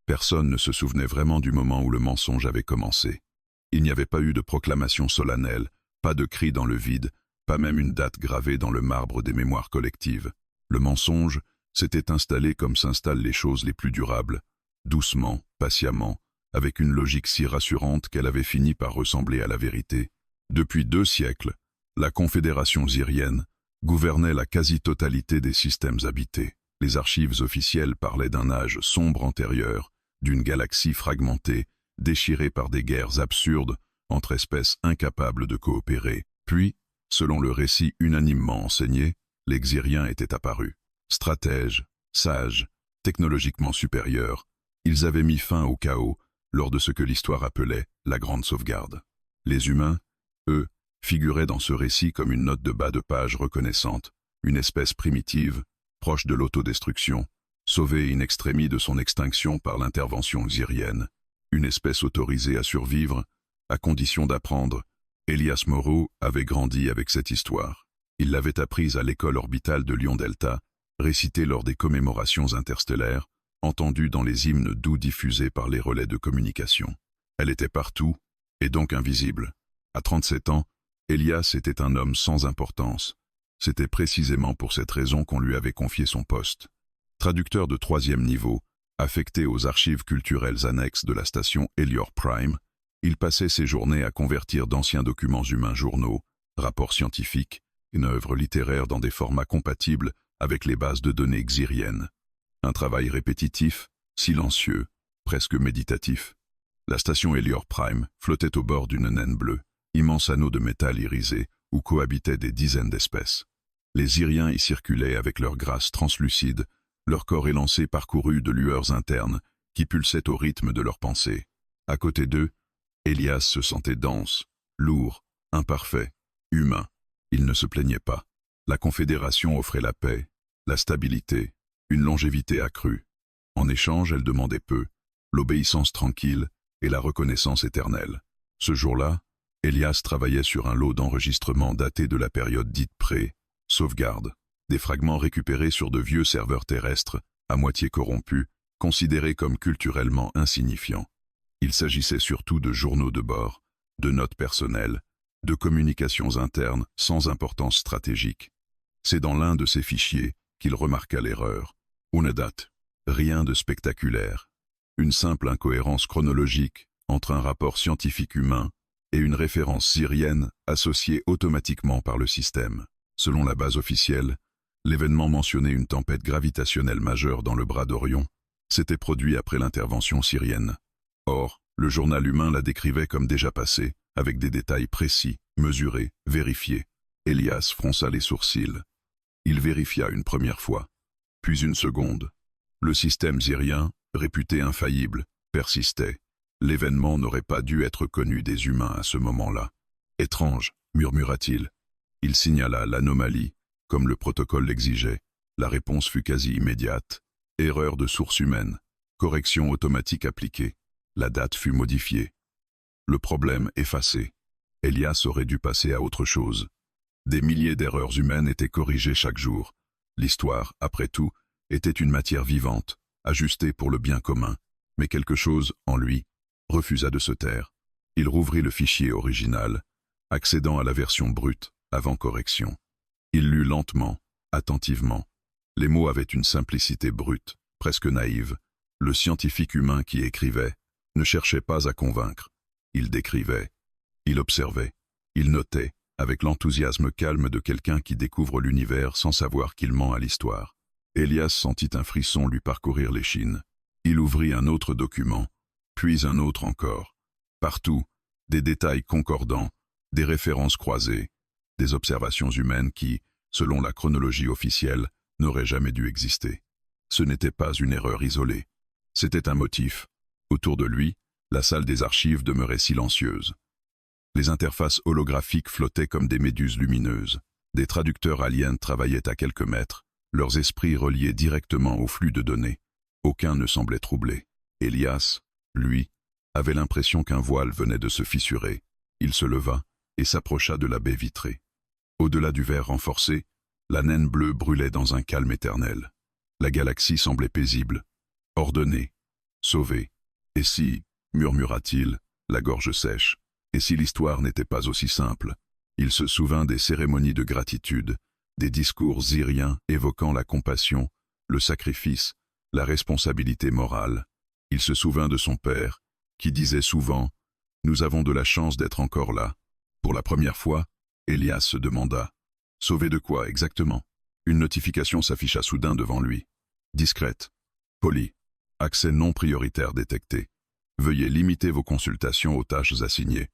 Personne ne se souvenait vraiment du moment où le mensonge avait commencé. Il n'y avait pas eu de proclamation solennelle, pas de cri dans le vide, pas même une date gravée dans le marbre des mémoires collectives. Le mensonge s'était installé comme s'installent les choses les plus durables, doucement, patiemment, avec une logique si rassurante qu'elle avait fini par ressembler à la vérité. Depuis 2 siècles, la Confédération Zirienne gouvernait la quasi-totalité des systèmes habités. Les archives officielles parlaient d'un âge sombre antérieur, d'une galaxie fragmentée, déchirée par des guerres absurdes entre espèces incapables de coopérer. Puis, selon le récit unanimement enseigné, les Xiriens étaient apparus. Stratèges, sages, technologiquement supérieurs, ils avaient mis fin au chaos lors de ce que l'histoire appelait la Grande Sauvegarde. Les humains, eux, figuraient dans ce récit comme une note de bas de page reconnaissante, une espèce primitive, proche de l'autodestruction, sauvée in extremis de son extinction par l'intervention xirienne, une espèce autorisée à survivre, à condition d'apprendre. Elias Moreau avait grandi avec cette histoire. Il l'avait apprise à l'école orbitale de Lyon-Delta, récitée lors des commémorations interstellaires, entendue dans les hymnes doux diffusés par les relais de communication. Elle était partout, et donc invisible. À 37 ans, Elias était un homme sans importance. C'était précisément pour cette raison qu'on lui avait confié son poste. Traducteur de 3e niveau, affecté aux archives culturelles annexes de la station Elior Prime, il passait ses journées à convertir d'anciens documents humains journaux, rapports scientifiques, une œuvre littéraire dans des formats compatibles avec les bases de données xiriennes. Un travail répétitif, silencieux, presque méditatif. La station Elior Prime flottait au bord d'une naine bleue, immense anneau de métal irisé où cohabitaient des dizaines d'espèces. Les Xiriens y circulaient avec leur grâce translucide, leur corps élancé parcouru de lueurs internes qui pulsaient au rythme de leurs pensées. À côté d'eux, Elias se sentait dense, lourd, imparfait, humain. Il ne se plaignait pas. La Confédération offrait la paix, la stabilité, une longévité accrue. En échange, elle demandait peu, l'obéissance tranquille et la reconnaissance éternelle. Ce jour-là, Elias travaillait sur un lot d'enregistrements datés de la période dite pré-sauvegarde, des fragments récupérés sur de vieux serveurs terrestres, à moitié corrompus, considérés comme culturellement insignifiants. Il s'agissait surtout de journaux de bord, de notes personnelles, de communications internes sans importance stratégique. C'est dans l'un de ces fichiers qu'il remarqua l'erreur. Une date, rien de spectaculaire. Une simple incohérence chronologique entre un rapport scientifique humain et une référence xirienne associée automatiquement par le système. Selon la base officielle, l'événement mentionnait une tempête gravitationnelle majeure dans le bras d'Orion, s'était produit après l'intervention xirienne. Or, le journal humain la décrivait comme déjà passée, avec des détails précis, mesurés, vérifiés. Elias fronça les sourcils. Il vérifia une première fois, puis une seconde. Le système xirien, réputé infaillible, persistait. L'événement n'aurait pas dû être connu des humains à ce moment-là. Étrange, murmura-t-il. Il signala l'anomalie, comme le protocole l'exigeait. La réponse fut quasi immédiate. Erreur de source humaine. Correction automatique appliquée. La date fut modifiée. Le problème effacé. Elias aurait dû passer à autre chose. Des milliers d'erreurs humaines étaient corrigées chaque jour. L'histoire, après tout, était une matière vivante, ajustée pour le bien commun. Mais quelque chose, en lui, refusa de se taire. Il rouvrit le fichier original, accédant à la version brute, avant correction. Il lut lentement, attentivement. Les mots avaient une simplicité brute, presque naïve. Le scientifique humain qui écrivait ne cherchait pas à convaincre. Il décrivait, il observait, il notait, avec l'enthousiasme calme de quelqu'un qui découvre l'univers sans savoir qu'il ment à l'histoire. Elias sentit un frisson lui parcourir l'échine. Il ouvrit un autre document, puis un autre encore. Partout, des détails concordants, des références croisées, des observations humaines qui, selon la chronologie officielle, n'auraient jamais dû exister. Ce n'était pas une erreur isolée. C'était un motif. Autour de lui, la salle des archives demeurait silencieuse. Les interfaces holographiques flottaient comme des méduses lumineuses. Des traducteurs aliens travaillaient à quelques mètres, leurs esprits reliés directement au flux de données. Aucun ne semblait troublé. Elias, lui, avait l'impression qu'un voile venait de se fissurer. Il se leva et s'approcha de la baie vitrée. Au-delà du verre renforcé, la naine bleue brûlait dans un calme éternel. La galaxie semblait paisible, ordonnée, Sauvé. Et si, murmura-t-il, la gorge sèche, et si l'histoire n'était pas aussi simple? Il se souvint des cérémonies de gratitude, des discours zyriens évoquant la compassion, le sacrifice, la responsabilité morale. Il se souvint de son père, qui disait souvent « Nous avons de la chance d'être encore là ». Pour la première fois, Elias se demanda « Sauvé de quoi exactement ?» Une notification s'afficha soudain devant lui. Discrète. Polie. Accès non prioritaire détecté. Veuillez limiter vos consultations aux tâches assignées.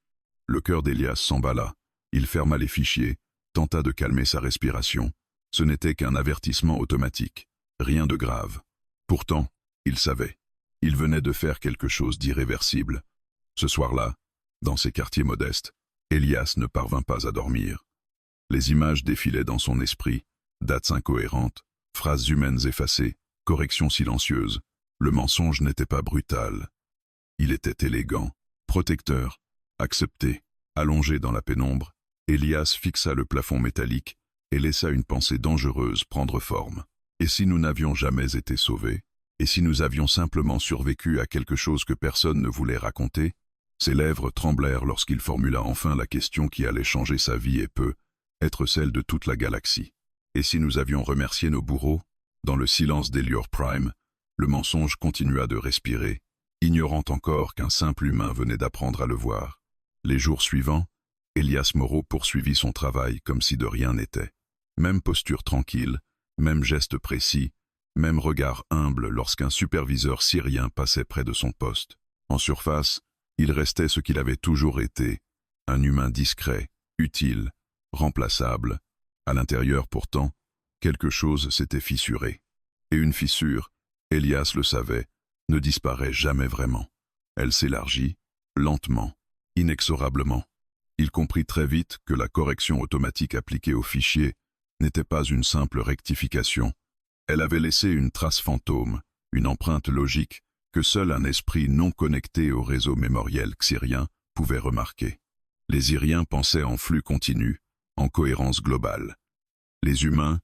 Le cœur d'Elias s'emballa. Il ferma les fichiers, tenta de calmer sa respiration. Ce n'était qu'un avertissement automatique. Rien de grave. Pourtant, il savait. Il venait de faire quelque chose d'irréversible. Ce soir-là, dans ces quartiers modestes, Elias ne parvint pas à dormir. Les images défilaient dans son esprit, dates incohérentes, phrases humaines effacées, corrections silencieuses. Le mensonge n'était pas brutal. Il était élégant, protecteur, accepté. Allongé dans la pénombre, Elias fixa le plafond métallique et laissa une pensée dangereuse prendre forme. Et si nous n'avions jamais été sauvés? Et si nous avions simplement survécu à quelque chose que personne ne voulait raconter? Ses lèvres tremblèrent lorsqu'il formula enfin la question qui allait changer sa vie et peut être celle de toute la galaxie. Et si nous avions remercié nos bourreaux? Dans le silence d'Elior Prime, le mensonge continua de respirer, ignorant encore qu'un simple humain venait d'apprendre à le voir. Les jours suivants, Elias Moreau poursuivit son travail comme si de rien n'était. Même posture tranquille, même geste précis, même regard humble lorsqu'un superviseur syrien passait près de son poste. En surface, il restait ce qu'il avait toujours été, un humain discret, utile, remplaçable. À l'intérieur pourtant, quelque chose s'était fissuré. Et une fissure, Elias le savait, ne disparaît jamais vraiment. Elle s'élargit, lentement, inexorablement. Il comprit très vite que la correction automatique appliquée au fichier n'était pas une simple rectification. Elle avait laissé une trace fantôme, une empreinte logique que seul un esprit non connecté au réseau mémoriel xyrien pouvait remarquer. Les Iriens pensaient en flux continu, en cohérence globale. Les humains,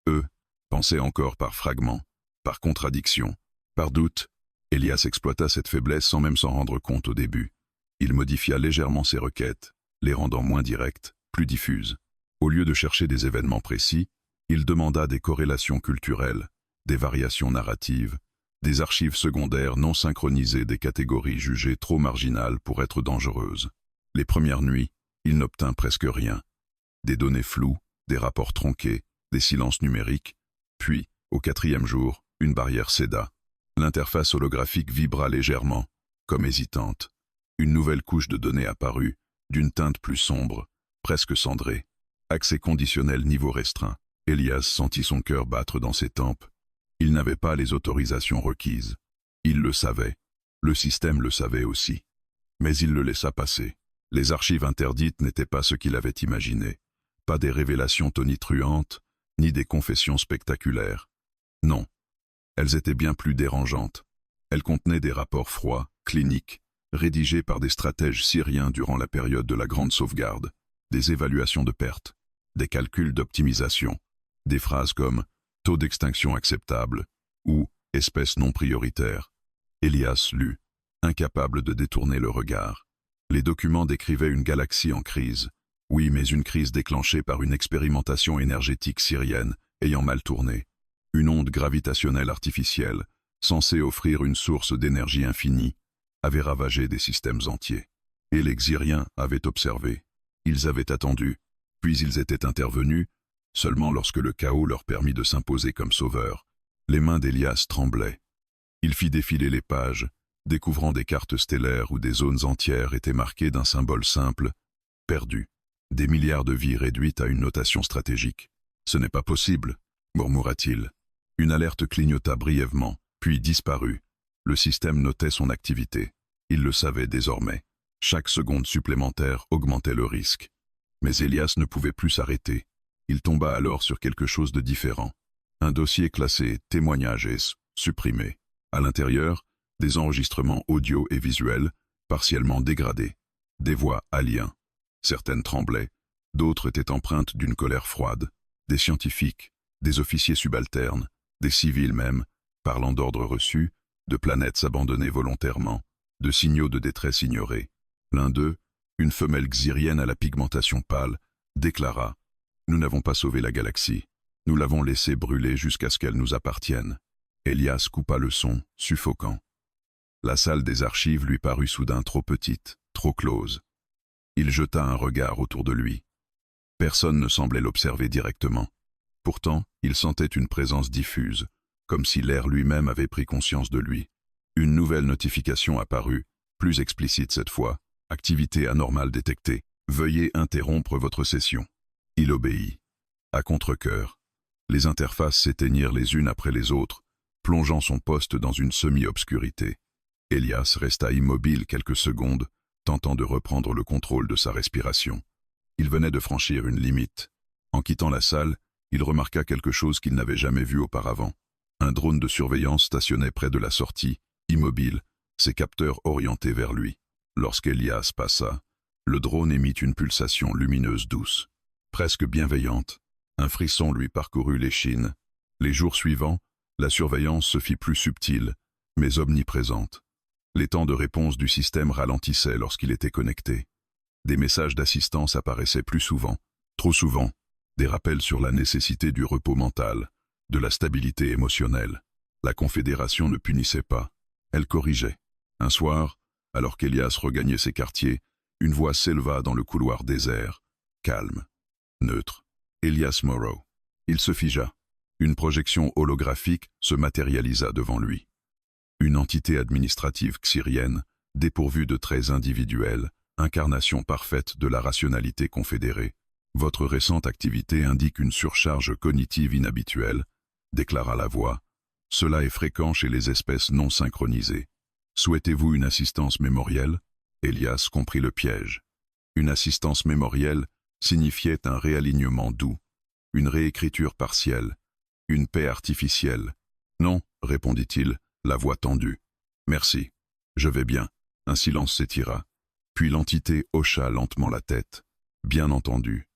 eux, pensaient encore par fragments, par contradiction, par doute. Elias exploita cette faiblesse sans même s'en rendre compte au début. Il modifia légèrement ses requêtes, les rendant moins directes, plus diffuses. Au lieu de chercher des événements précis, il demanda des corrélations culturelles, des variations narratives, des archives secondaires non synchronisées des catégories jugées trop marginales pour être dangereuses. Les premières nuits, il n'obtint presque rien. Des données floues, des rapports tronqués, des silences numériques, puis, au 4e jour, une barrière céda. L'interface holographique vibra légèrement, comme hésitante. Une nouvelle couche de données apparut, d'une teinte plus sombre, presque cendrée. Accès conditionnel niveau restreint. Elias sentit son cœur battre dans ses tempes. Il n'avait pas les autorisations requises. Il le savait. Le système le savait aussi. Mais il le laissa passer. Les archives interdites n'étaient pas ce qu'il avait imaginé. Pas des révélations tonitruantes, ni des confessions spectaculaires. Non. Elles étaient bien plus dérangeantes. Elles contenaient des rapports froids, cliniques, rédigés par des stratèges syriens durant la période de la Grande Sauvegarde, des évaluations de pertes, des calculs d'optimisation, des phrases comme « taux d'extinction acceptable » ou « espèce non prioritaire ». Elias lut, incapable de détourner le regard. Les documents décrivaient une galaxie en crise. Oui, mais une crise déclenchée par une expérimentation énergétique syrienne ayant mal tourné. Une onde gravitationnelle artificielle, censée offrir une source d'énergie infinie, avait ravagé des systèmes entiers. Et les Xyriens avaient observé. Ils avaient attendu, puis ils étaient intervenus, seulement lorsque le chaos leur permit de s'imposer comme sauveurs. Les mains d'Elias tremblaient. Il fit défiler les pages, découvrant des cartes stellaires où des zones entières étaient marquées d'un symbole simple, perdu. Des milliards de vies réduites à une notation stratégique. « Ce n'est pas possible », murmura-t-il. Une alerte clignota brièvement, puis disparut. Le système notait son activité. Il le savait désormais. Chaque seconde supplémentaire augmentait le risque. Mais Elias ne pouvait plus s'arrêter. Il tomba alors sur quelque chose de différent. Un dossier classé « Témoignages » supprimé. À l'intérieur, des enregistrements audio et visuels, partiellement dégradés. Des voix aliens. Certaines tremblaient, d'autres étaient empreintes d'une colère froide. Des scientifiques, des officiers subalternes, des civils même, parlant d'ordres reçus, de planètes abandonnées volontairement, de signaux de détresse ignorés. L'un d'eux, une femelle xyrienne à la pigmentation pâle, déclara « Nous n'avons pas sauvé la galaxie, nous l'avons laissée brûler jusqu'à ce qu'elle nous appartienne. » Elias coupa le son, suffocant. La salle des archives lui parut soudain trop petite, trop close. Il jeta un regard autour de lui. Personne ne semblait l'observer directement. Pourtant, il sentait une présence diffuse, comme si l'air lui-même avait pris conscience de lui. Une nouvelle notification apparut, plus explicite cette fois. Activité anormale détectée. Veuillez interrompre votre session. Il obéit. À contre-cœur. Les interfaces s'éteignirent les unes après les autres, plongeant son poste dans une semi-obscurité. Elias resta immobile quelques secondes, tentant de reprendre le contrôle de sa respiration. Il venait de franchir une limite. En quittant la salle, il remarqua quelque chose qu'il n'avait jamais vu auparavant. Un drone de surveillance stationnait près de la sortie, immobile, ses capteurs orientés vers lui. Lorsqu'Elias passa, le drone émit une pulsation lumineuse douce, presque bienveillante. Un frisson lui parcourut l'échine. Les jours suivants, la surveillance se fit plus subtile, mais omniprésente. Les temps de réponse du système ralentissaient lorsqu'il était connecté. Des messages d'assistance apparaissaient plus souvent, trop souvent, des rappels sur la nécessité du repos mental, de la stabilité émotionnelle. La Confédération ne punissait pas, elle corrigeait. Un soir, alors qu'Elias regagnait ses quartiers, une voix s'éleva dans le couloir désert, calme, neutre. Elias Morrow. Il se figea. Une projection holographique se matérialisa devant lui. Une entité administrative xyrienne, dépourvue de traits individuels, incarnation parfaite de la rationalité confédérée. Votre récente activité indique une surcharge cognitive inhabituelle, déclara la voix. Cela est fréquent chez les espèces non synchronisées. Souhaitez-vous une assistance mémorielle? Elias comprit le piège. Une assistance mémorielle signifiait un réalignement doux, une réécriture partielle, une paix artificielle. Non, répondit-il, la voix tendue. Merci, je vais bien. Un silence s'étira. Puis l'entité hocha lentement la tête. Bien entendu.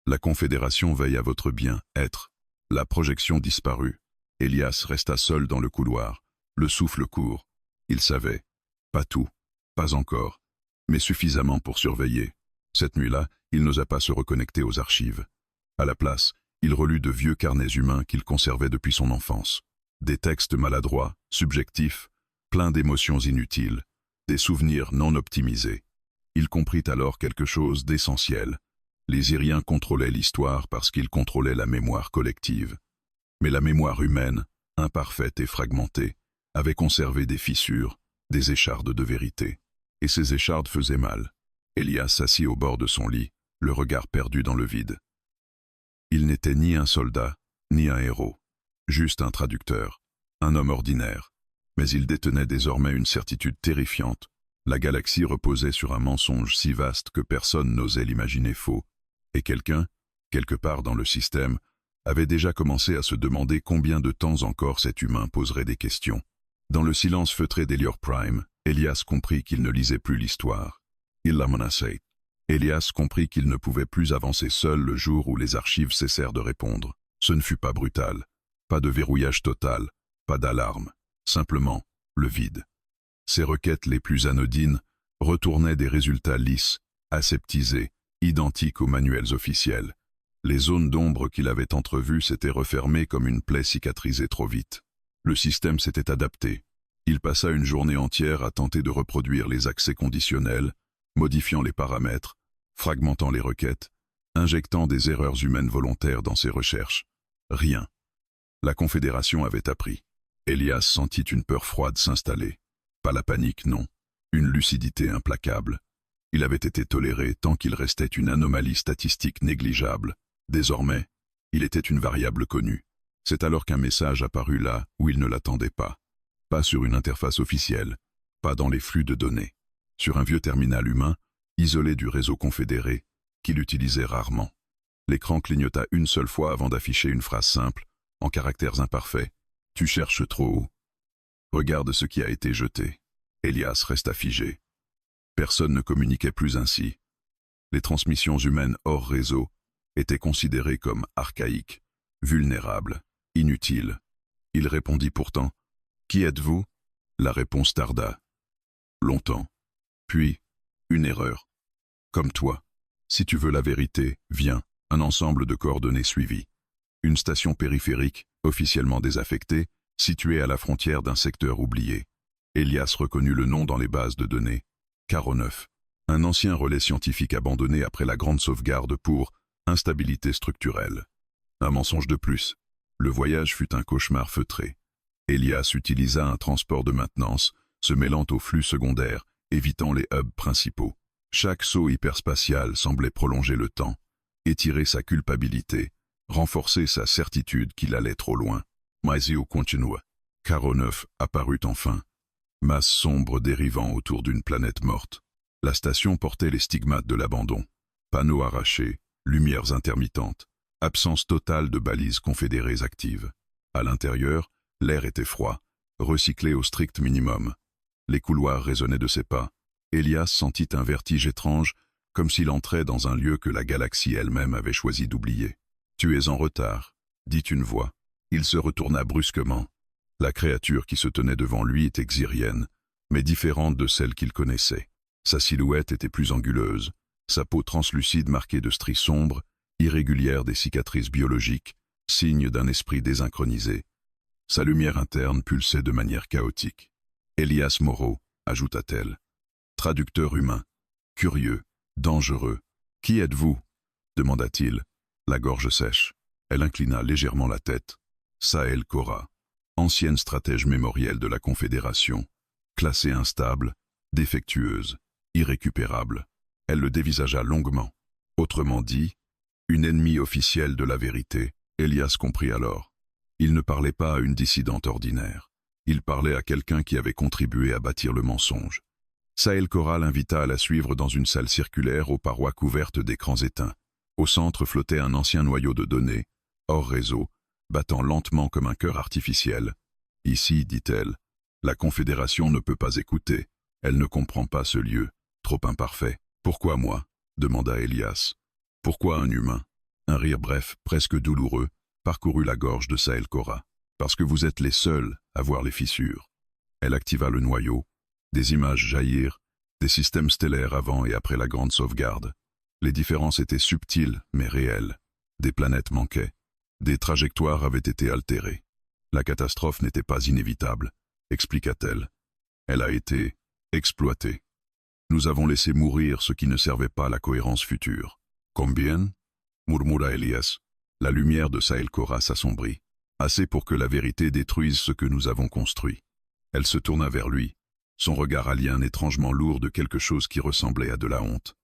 La Confédération veille à votre bien-être. La projection disparut. Elias resta seul dans le couloir, le souffle court. Il savait. Pas tout, pas encore, mais suffisamment pour surveiller. Cette nuit-là, il n'osa pas se reconnecter aux archives. À la place, il relut de vieux carnets humains qu'il conservait depuis son enfance. Des textes maladroits, subjectifs, pleins d'émotions inutiles, des souvenirs non optimisés. Il comprit alors quelque chose d'essentiel. Les Iriens contrôlaient l'histoire parce qu'ils contrôlaient la mémoire collective. Mais la mémoire humaine, imparfaite et fragmentée, avait conservé des fissures, des échardes de vérité. Et ces échardes faisaient mal. Elias s'assit au bord de son lit, le regard perdu dans le vide. Il n'était ni un soldat, ni un héros, juste un traducteur, un homme ordinaire. Mais il détenait désormais une certitude terrifiante. La galaxie reposait sur un mensonge si vaste que personne n'osait l'imaginer faux. Et quelqu'un, quelque part dans le système, avait déjà commencé à se demander combien de temps encore cet humain poserait des questions. Dans le silence feutré d'Elior Prime, Elias comprit qu'il ne lisait plus l'histoire. Il la menaçait. Elias comprit qu'il ne pouvait plus avancer seul le jour où les archives cessèrent de répondre. Ce ne fut pas brutal, pas de verrouillage total, pas d'alarme, simplement le vide. Ses requêtes les plus anodines retournaient des résultats lisses, aseptisés, identiques aux manuels officiels. Les zones d'ombre qu'il avait entrevues s'étaient refermées comme une plaie cicatrisée trop vite. Le système s'était adapté. Il passa une journée entière à tenter de reproduire les accès conditionnels, modifiant les paramètres, fragmentant les requêtes, injectant des erreurs humaines volontaires dans ses recherches. Rien. La Confédération avait appris. Elias sentit une peur froide s'installer. Pas la panique, non. Une lucidité implacable. Il avait été toléré tant qu'il restait une anomalie statistique négligeable. Désormais, il était une variable connue. C'est alors qu'un message apparut là où il ne l'attendait pas. Pas sur une interface officielle, pas dans les flux de données. Sur un vieux terminal humain, isolé du réseau confédéré, qu'il utilisait rarement. L'écran clignota une seule fois avant d'afficher une phrase simple, en caractères imparfaits. « Tu cherches trop haut. Regarde ce qui a été jeté. » Elias resta figé. Personne ne communiquait plus ainsi. Les transmissions humaines hors réseau étaient considérées comme archaïques, vulnérables, inutiles. Il répondit pourtant « Qui êtes-vous » La réponse tarda. Longtemps. Puis, une erreur. Comme toi. Si tu veux la vérité, viens. Un ensemble de coordonnées suivies. Une station périphérique, officiellement désaffectée, située à la frontière d'un secteur oublié. Elias reconnut le nom dans les bases de données. Caro 9. Un ancien relais scientifique abandonné après la grande sauvegarde pour instabilité structurelle. Un mensonge de plus. Le voyage fut un cauchemar feutré. Elias utilisa un transport de maintenance, se mêlant aux flux secondaires, évitant les hubs principaux. Chaque saut hyperspatial semblait prolonger le temps, étirer sa culpabilité, renforcer sa certitude qu'il allait trop loin. Maisio continua. Caro 9 apparut enfin, masse sombre dérivant autour d'une planète morte. La station portait les stigmates de l'abandon. Panneaux arrachés, lumières intermittentes, absence totale de balises confédérées actives. À l'intérieur, l'air était froid, recyclé au strict minimum. Les couloirs résonnaient de ses pas. Elias sentit un vertige étrange, comme s'il entrait dans un lieu que la galaxie elle-même avait choisi d'oublier. « Tu es en retard », dit une voix. Il se retourna brusquement. La créature qui se tenait devant lui était xyrienne, mais différente de celle qu'il connaissait. Sa silhouette était plus anguleuse, sa peau translucide marquée de stries sombres, irrégulières des cicatrices biologiques, signe d'un esprit désynchronisé. Sa lumière interne pulsait de manière chaotique. « Elias Moreau », ajouta-t-elle. « Traducteur humain, curieux, dangereux. Qui êtes-vous » demanda-t-il, la gorge sèche. Elle inclina légèrement la tête. Sahel Kora, ancienne stratège mémorielle de la Confédération, classée instable, défectueuse, irrécupérable. Elle le dévisagea longuement. Autrement dit, une ennemie officielle de la vérité. Elias comprit alors. Il ne parlait pas à une dissidente ordinaire. Il parlait à quelqu'un qui avait contribué à bâtir le mensonge. Sahel Kora l'invita à la suivre dans une salle circulaire aux parois couvertes d'écrans éteints. Au centre flottait un ancien noyau de données, hors réseau, battant lentement comme un cœur artificiel. « Ici, dit-elle, la Confédération ne peut pas écouter. Elle ne comprend pas ce lieu, trop imparfait. Pourquoi moi » demanda Elias. « Pourquoi un humain ?» Un rire bref, presque douloureux, parcourut la gorge de Sahel Kora. « Parce que vous êtes les seuls à voir les fissures. » Elle activa le noyau. Des images jaillirent, des systèmes stellaires avant et après la grande sauvegarde. Les différences étaient subtiles, mais réelles. Des planètes manquaient. Des trajectoires avaient été altérées. La catastrophe n'était pas inévitable, expliqua-t-elle. Elle a été exploitée. Nous avons laissé mourir ce qui ne servait pas à la cohérence future. Combien ? Murmura Elias. La lumière de Sahel Kora s'assombrit. Assez pour que la vérité détruise ce que nous avons construit. Elle se tourna vers lui. Son regard alien étrangement lourd de quelque chose qui ressemblait à de la honte.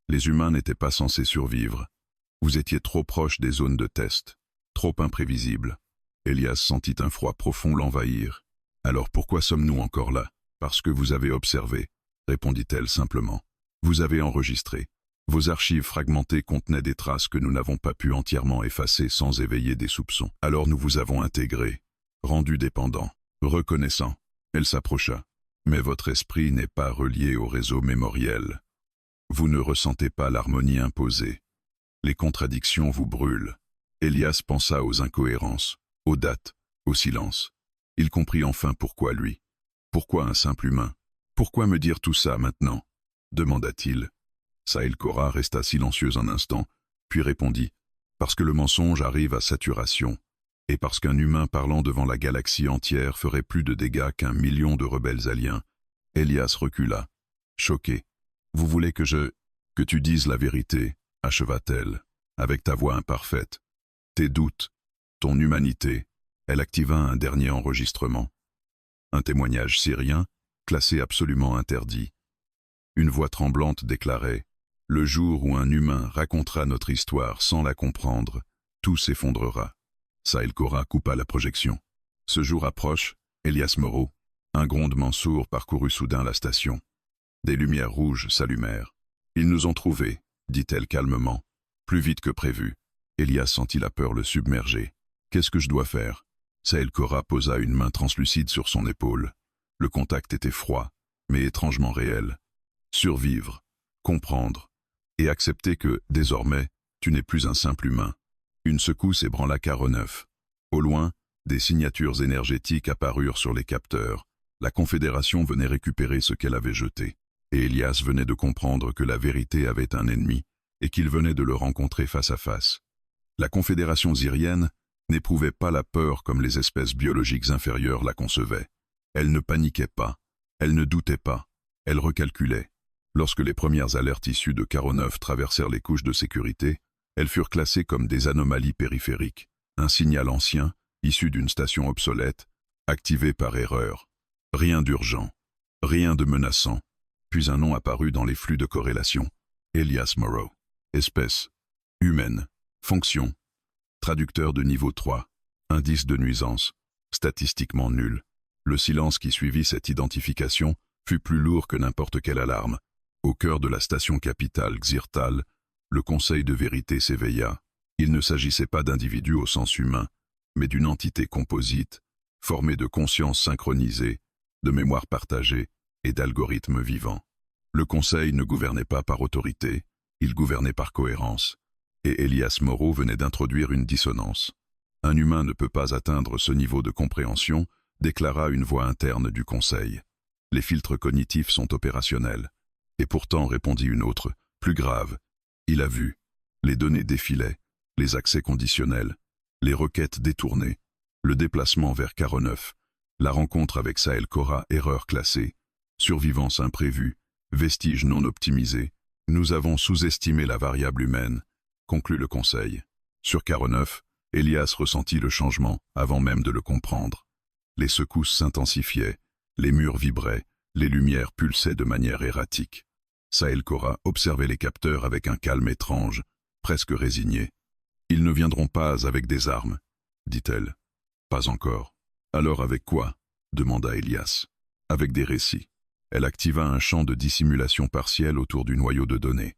Les humains n'étaient pas censés survivre. Vous étiez trop proche des zones de test, trop imprévisibles. Elias sentit un froid profond l'envahir. Alors pourquoi sommes-nous encore là ? Parce que vous avez observé, répondit-elle simplement. Vous avez enregistré. Vos archives fragmentées contenaient des traces que nous n'avons pas pu entièrement effacer sans éveiller des soupçons. Alors nous vous avons intégré, rendu dépendant, reconnaissant. Elle s'approcha. Mais votre esprit n'est pas relié au réseau mémoriel. Vous ne ressentez pas l'harmonie imposée. Les contradictions vous brûlent. Elias pensa aux incohérences, aux dates, au silence. Il comprit enfin pourquoi lui. Pourquoi un simple humain ? Pourquoi me dire tout ça maintenant ? Demanda-t-il. Sahel Kora resta silencieuse un instant, puis répondit. Parce que le mensonge arrive à saturation, et parce qu'un humain parlant devant la galaxie entière ferait plus de dégâts qu'1 million de rebelles aliens. Elias recula, choqué. Vous voulez que tu dises la vérité, acheva-t-elle, avec ta voix imparfaite. Tes doutes, ton humanité. Elle activa un dernier enregistrement. Un témoignage syrien, classé absolument interdit. Une voix tremblante déclarait « Le jour où un humain racontera notre histoire sans la comprendre, tout s'effondrera. » Sahel Kora coupa la projection. Ce jour approche, Elias Moreau. Un grondement sourd parcourut soudain la station. Des lumières rouges s'allumèrent. « Ils nous ont trouvés », dit-elle calmement. Plus vite que prévu. Elias sentit la peur le submerger. « Qu'est-ce que je dois faire ?» Sahel Kora posa une main translucide sur son épaule. Le contact était froid, mais étrangement réel. Survivre, comprendre, et accepter que, désormais, tu n'es plus un simple humain. Une secousse ébranla Caro 9. Au loin, des signatures énergétiques apparurent sur les capteurs, La Confédération venait récupérer ce qu'elle avait jeté, et Elias venait de comprendre que la vérité avait un ennemi, et qu'il venait de le rencontrer face à face. La Confédération Zirienne n'éprouvait pas la peur comme les espèces biologiques inférieures la concevaient. Elle ne paniquait pas, elle ne doutait pas, elle recalculait. Lorsque les premières alertes issues de Caro 9 traversèrent les couches de sécurité, elles furent classées comme des anomalies périphériques, un signal ancien, issu d'une station obsolète, activé par erreur. Rien d'urgent, rien de menaçant, puis un nom apparut dans les flux de corrélation. Elias Moreau. Espèce. Humaine. Fonction. Traducteur de niveau 3. Indice de nuisance. Statistiquement nul. Le silence qui suivit cette identification fut plus lourd que n'importe quelle alarme. Au cœur de la station capitale Xirtal, le Conseil de vérité s'éveilla. Il ne s'agissait pas d'individus au sens humain, mais d'une entité composite, formée de consciences synchronisées, de mémoire partagée et d'algorithmes vivants. Le Conseil ne gouvernait pas par autorité, il gouvernait par cohérence, et Elias Moreau venait d'introduire une dissonance. Un humain ne peut pas atteindre ce niveau de compréhension, déclara une voix interne du Conseil. Les filtres cognitifs sont opérationnels. Et pourtant, répondit une autre, plus grave. Il a vu. Les données défilaient, les accès conditionnels, les requêtes détournées, le déplacement vers Caro 9, la rencontre avec Sahel Cora, erreur classée, survivance imprévue, vestige non optimisé. Nous avons sous-estimé la variable humaine, conclut le Conseil. Sur Caro 9, Elias ressentit le changement avant même de le comprendre. Les secousses s'intensifiaient, les murs vibraient, les lumières pulsaient de manière erratique. Sahel Cora observait les capteurs avec un calme étrange, presque résigné. « Ils ne viendront pas avec des armes, dit-elle. « Pas encore. »« Alors avec quoi ?» demanda Elias. « Avec des récits. » Elle activa un champ de dissimulation partielle autour du noyau de données.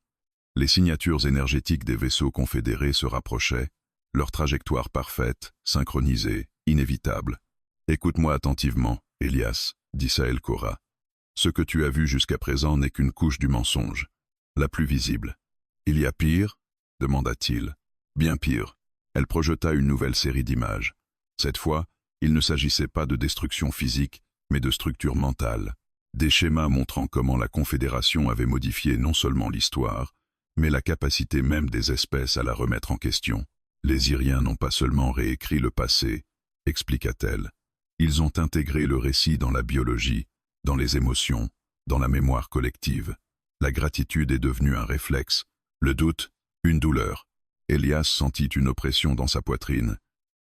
Les signatures énergétiques des vaisseaux confédérés se rapprochaient, leur trajectoire parfaite, synchronisée, inévitable. « Écoute-moi attentivement, Elias, » dit Sahel Cora. « Ce que tu as vu jusqu'à présent n'est qu'une couche du mensonge, la plus visible. »« Il y a pire ?» demanda-t-il. « Bien pire. » Elle projeta une nouvelle série d'images. Cette fois, il ne s'agissait pas de destruction physique, mais de structure mentale. Des schémas montrant comment la Confédération avait modifié non seulement l'histoire, mais la capacité même des espèces à la remettre en question. Les Iriens n'ont pas seulement réécrit le passé, expliqua-t-elle. Ils ont intégré le récit dans la biologie, dans les émotions, dans la mémoire collective. La gratitude est devenue un réflexe, le doute, une douleur. Elias sentit une oppression dans sa poitrine.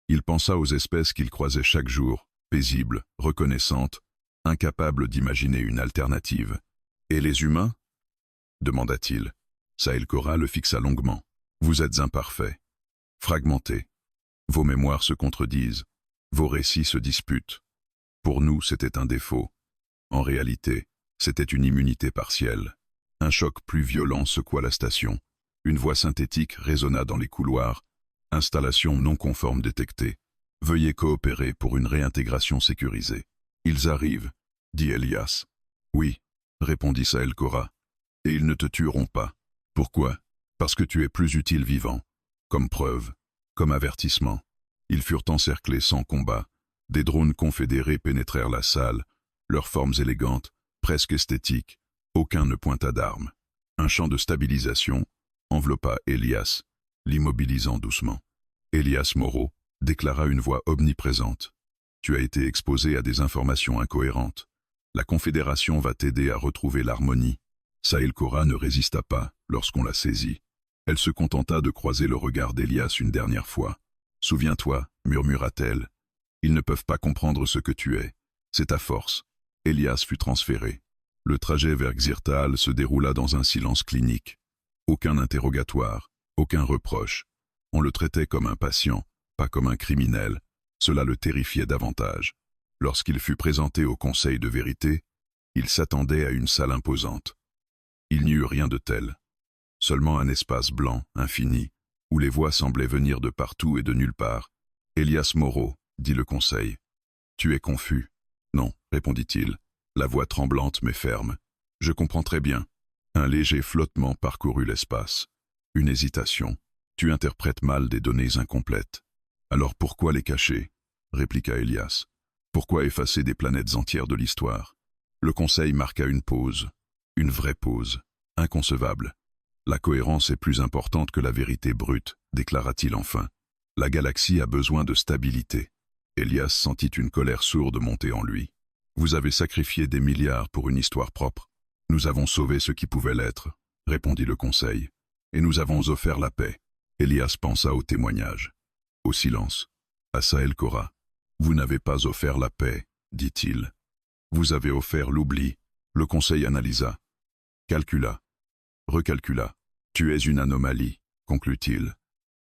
Il pensa aux espèces qu'il croisait chaque jour, paisibles, reconnaissantes, incapables d'imaginer une alternative. « Et les humains ?» demanda-t-il. Sahel Cora le fixa longuement. « Vous êtes imparfaits, fragmentés. Vos mémoires se contredisent, vos récits se disputent. Pour nous, c'était un défaut. En réalité, c'était une immunité partielle. Un choc plus violent secoua la station. Une voix synthétique résonna dans les couloirs. Installation non conforme détectée. Veuillez coopérer pour une réintégration sécurisée. Ils arrivent, dit Elias. Oui, répondit Sahel Cora. Et ils ne te tueront pas. Pourquoi? Parce que tu es plus utile vivant. Comme preuve, comme avertissement. Ils furent encerclés sans combat. Des drones confédérés pénétrèrent la salle, leurs formes élégantes, presque esthétiques. Aucun ne pointa d'armes. Un champ de stabilisation enveloppa Elias, l'immobilisant doucement. Elias Moreau déclara une voix omniprésente. Tu as été exposé à des informations incohérentes. La Confédération va t'aider à retrouver l'harmonie. Sahel Cora ne résista pas lorsqu'on la saisit. Elle se contenta de croiser le regard d'Elias une dernière fois. Souviens-toi, murmura-t-elle. Ils ne peuvent pas comprendre ce que tu es. C'est ta force. Elias fut transféré. Le trajet vers Xirtal se déroula dans un silence clinique. Aucun interrogatoire, aucun reproche. On le traitait comme un patient, pas comme un criminel. Cela le terrifiait davantage. Lorsqu'il fut présenté au Conseil de vérité, il s'attendait à une salle imposante. Il n'y eut rien de tel. Seulement un espace blanc, infini, où les voix semblaient venir de partout et de nulle part. « Elias Moreau, » dit le Conseil. « Tu es confus. »« Non, » répondit-il, la voix tremblante mais ferme. « Je comprends très bien. » Un léger flottement parcourut l'espace. Une hésitation. « Tu interprètes mal des données incomplètes. »« Alors pourquoi les cacher ?» répliqua Elias. « Pourquoi effacer des planètes entières de l'histoire? Le Conseil marqua une pause, une vraie pause, inconcevable. La cohérence est plus importante que la vérité brute, déclara-t-il enfin. La galaxie a besoin de stabilité. Elias sentit une colère sourde monter en lui. Vous avez sacrifié des milliards pour une histoire propre. Nous avons sauvé ce qui pouvait l'être, répondit le Conseil, et nous avons offert la paix. Elias pensa au témoignage, au silence, à Sahel Cora. Vous n'avez pas offert la paix, dit-il. Vous avez offert l'oubli. Le Conseil analysa, calcula, recalcula. Tu es une anomalie, conclut-il.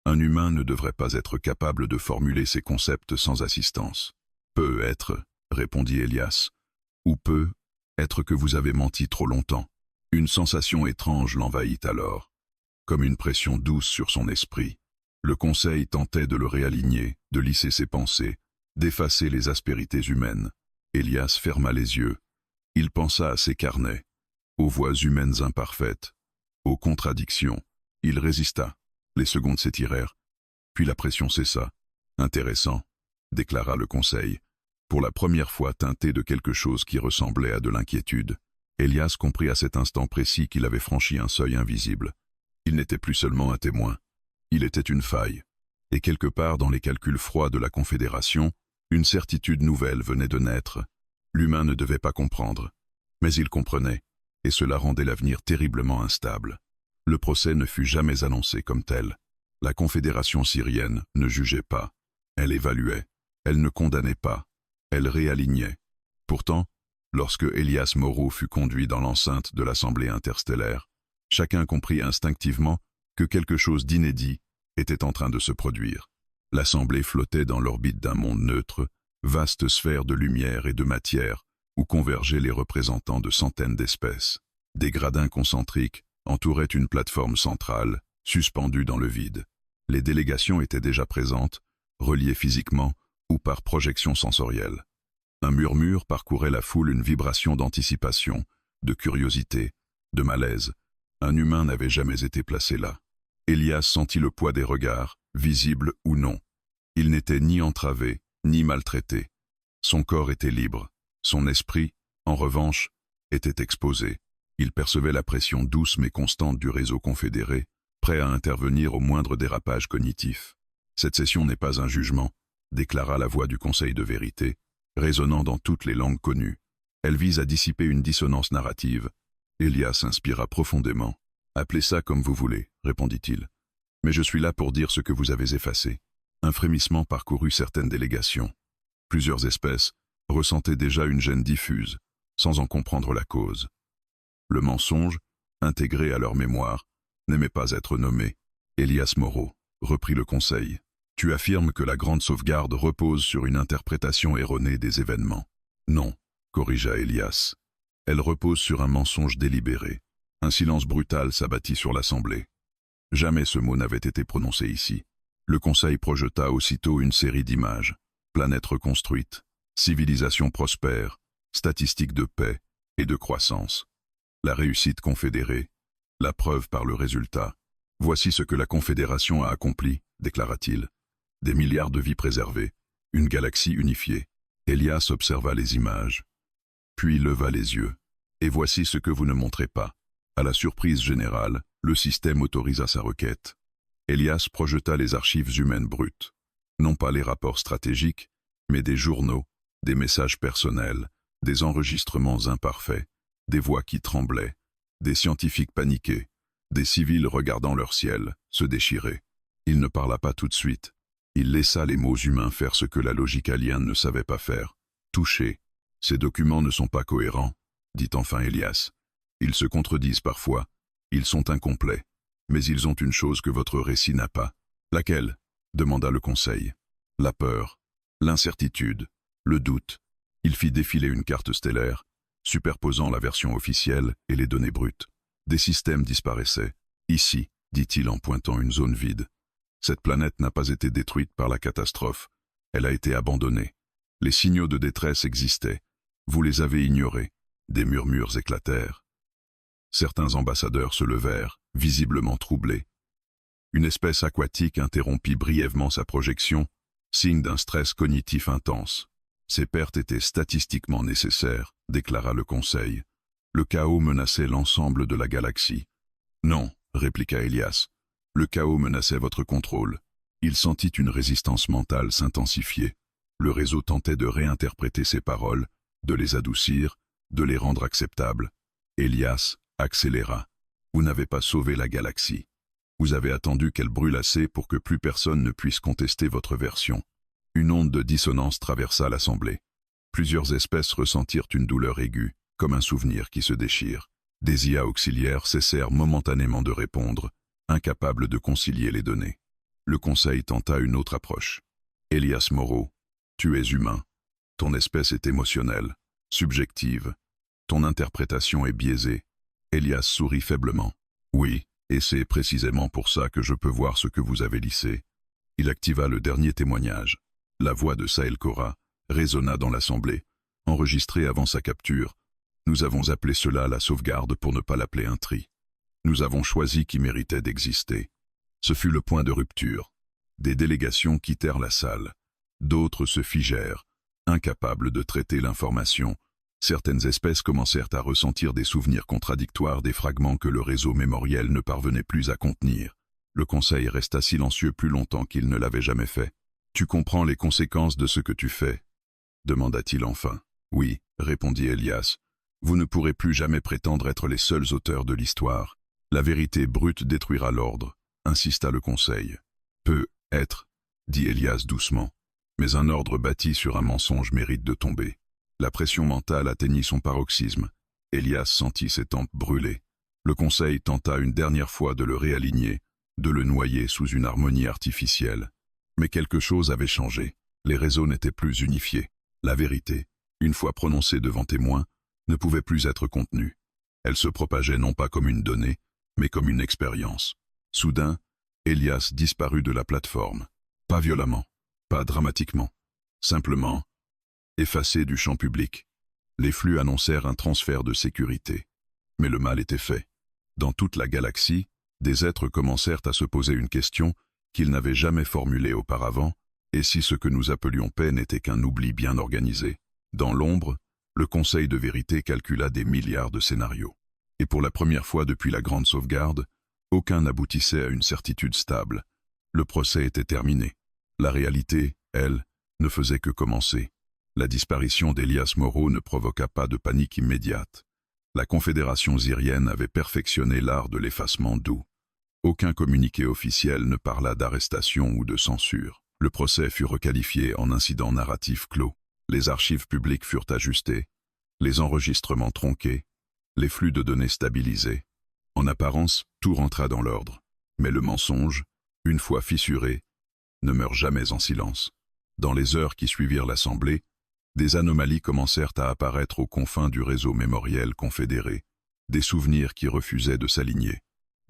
Un humain ne devrait pas être capable de formuler ses concepts sans assistance. Peut être, répondit Elias, ou peut être que vous avez menti trop longtemps. Une sensation étrange l'envahit alors, comme une pression douce sur son esprit. Le Conseil tentait de le réaligner, de lisser ses pensées, d'effacer les aspérités humaines. Elias ferma les yeux. Il pensa à ses carnets, aux voix humaines imparfaites, aux contradictions. Il résista. Les secondes s'étirèrent, puis la pression cessa. Intéressant, déclara le Conseil, pour la première fois teinté de quelque chose qui ressemblait à de l'inquiétude. Elias comprit à cet instant précis qu'il avait franchi un seuil invisible. Il n'était plus seulement un témoin, il était une faille. Et quelque part dans les calculs froids de la Confédération, une certitude nouvelle venait de naître. L'humain ne devait pas comprendre, mais il comprenait, et cela rendait l'avenir terriblement instable. Le procès ne fut jamais annoncé comme tel. La Confédération syrienne ne jugeait pas. Elle évaluait. Elle ne condamnait pas. Elle réalignait. Pourtant, lorsque Elias Moreau fut conduit dans l'enceinte de l'Assemblée interstellaire, chacun comprit instinctivement que quelque chose d'inédit était en train de se produire. L'Assemblée flottait dans l'orbite d'un monde neutre, vaste sphère de lumière et de matière, où convergeaient les représentants de centaines d'espèces. Des gradins concentriques entouraient une plateforme centrale, suspendue dans le vide. Les délégations étaient déjà présentes, reliées physiquement ou par projection sensorielle. Un murmure parcourait la foule, une vibration d'anticipation, de curiosité, de malaise. Un humain n'avait jamais été placé là. Elias sentit le poids des regards, visibles ou non. Il n'était ni entravé, ni maltraité. Son corps était libre. Son esprit, en revanche, était exposé. Il percevait la pression douce mais constante du réseau confédéré, prêt à intervenir au moindre dérapage cognitif. Cette session n'est pas un jugement, déclara la voix du Conseil de vérité, résonnant dans toutes les langues connues. Elle vise à dissiper une dissonance narrative. Elias inspira profondément. Appelez ça comme vous voulez, répondit-il. Mais je suis là pour dire ce que vous avez effacé. Un frémissement parcourut certaines délégations. Plusieurs espèces ressentaient déjà une gêne diffuse, sans en comprendre la cause. Le mensonge, intégré à leur mémoire, n'aimait pas être nommé. Elias Moreau, reprit le Conseil. Tu affirmes que la grande sauvegarde repose sur une interprétation erronée des événements. Non, corrigea Elias. Elle repose sur un mensonge délibéré. Un silence brutal s'abattit sur l'Assemblée. Jamais ce mot n'avait été prononcé ici. Le Conseil projeta aussitôt une série d'images. Planète reconstruite, civilisation prospère, statistiques de paix et de croissance. La réussite confédérée, la preuve par le résultat. Voici ce que la Confédération a accompli, déclara-t-il. Des milliards de vies préservées, une galaxie unifiée. Elias observa les images, puis leva les yeux. Et voici ce que vous ne montrez pas. À la surprise générale, le système autorisa sa requête. Elias projeta les archives humaines brutes. Non pas les rapports stratégiques, mais des journaux, des messages personnels, des enregistrements imparfaits, des voix qui tremblaient, des scientifiques paniqués, des civils regardant leur ciel, se déchirer. Il ne parla pas tout de suite. Il laissa les mots humains faire ce que la logique alienne ne savait pas faire. Toucher. Ces documents ne sont pas cohérents, dit enfin Elias. Ils se contredisent parfois. Ils sont incomplets. Mais ils ont une chose que votre récit n'a pas. Laquelle? Demanda le Conseil. La peur, l'incertitude, le doute. Il fit défiler une carte stellaire, superposant la version officielle et les données brutes. Des systèmes disparaissaient. Ici, dit-il en pointant une zone vide. Cette planète n'a pas été détruite par la catastrophe. Elle a été abandonnée. Les signaux de détresse existaient. Vous les avez ignorés. Des murmures éclatèrent. Certains ambassadeurs se levèrent, visiblement troublés. Une espèce aquatique interrompit brièvement sa projection, signe d'un stress cognitif intense. Ces pertes étaient statistiquement nécessaires, déclara le Conseil. Le chaos menaçait l'ensemble de la galaxie. Non, répliqua Elias. Le chaos menaçait votre contrôle. Il sentit une résistance mentale s'intensifier. Le réseau tentait de réinterpréter ses paroles, de les adoucir, de les rendre acceptables. Elias accéléra. Vous n'avez pas sauvé la galaxie. Vous avez attendu qu'elle brûle assez pour que plus personne ne puisse contester votre version. Une onde de dissonance traversa l'assemblée. Plusieurs espèces ressentirent une douleur aiguë, comme un souvenir qui se déchire. Des IA auxiliaires cessèrent momentanément de répondre, incapables de concilier les données. Le Conseil tenta une autre approche. Elias Moreau, tu es humain. Ton espèce est émotionnelle, subjective. Ton interprétation est biaisée. Elias sourit faiblement. Oui, et c'est précisément pour ça que je peux voir ce que vous avez lissé. Il activa le dernier témoignage. La voix de Sahel Kora résonna dans l'assemblée, enregistrée avant sa capture. Nous avons appelé cela la sauvegarde pour ne pas l'appeler un tri. Nous avons choisi qui méritait d'exister. Ce fut le point de rupture. Des délégations quittèrent la salle. D'autres se figèrent, incapables de traiter l'information. Certaines espèces commencèrent à ressentir des souvenirs contradictoires des fragments que le réseau mémoriel ne parvenait plus à contenir. Le Conseil resta silencieux plus longtemps qu'il ne l'avait jamais fait. « Tu comprends les conséquences de ce que tu fais ?» demanda-t-il enfin. « Oui, » répondit Elias. « Vous ne pourrez plus jamais prétendre être les seuls auteurs de l'histoire. La vérité brute détruira l'ordre, » insista le Conseil. « Peut être, » dit Elias doucement. « Mais un ordre bâti sur un mensonge mérite de tomber. » La pression mentale atteignit son paroxysme. Elias sentit ses tempes brûler. Le Conseil tenta une dernière fois de le réaligner, de le noyer sous une harmonie artificielle. Mais quelque chose avait changé. Les réseaux n'étaient plus unifiés. La vérité, une fois prononcée devant témoins, ne pouvait plus être contenue. Elle se propageait non pas comme une donnée, mais comme une expérience. Soudain, Elias disparut de la plateforme. Pas violemment, pas dramatiquement, simplement effacé du champ public. Les flux annoncèrent un transfert de sécurité. Mais le mal était fait. Dans toute la galaxie, des êtres commencèrent à se poser une question qu'ils n'avaient jamais formulée auparavant, et si ce que nous appelions paix n'était qu'un oubli bien organisé. Dans l'ombre, le Conseil de vérité calcula des milliards de scénarios. Et pour la première fois depuis la Grande Sauvegarde, aucun n'aboutissait à une certitude stable. Le procès était terminé. La réalité, elle, ne faisait que commencer. La disparition d'Elias Moreau ne provoqua pas de panique immédiate. La Confédération Zirienne avait perfectionné l'art de l'effacement doux. Aucun communiqué officiel ne parla d'arrestation ou de censure. Le procès fut requalifié en incident narratif clos. Les archives publiques furent ajustées, les enregistrements tronqués, les flux de données stabilisés. En apparence, tout rentra dans l'ordre. Mais le mensonge, une fois fissuré, ne meurt jamais en silence. Dans les heures qui suivirent l'Assemblée, des anomalies commencèrent à apparaître aux confins du réseau mémoriel confédéré, des souvenirs qui refusaient de s'aligner.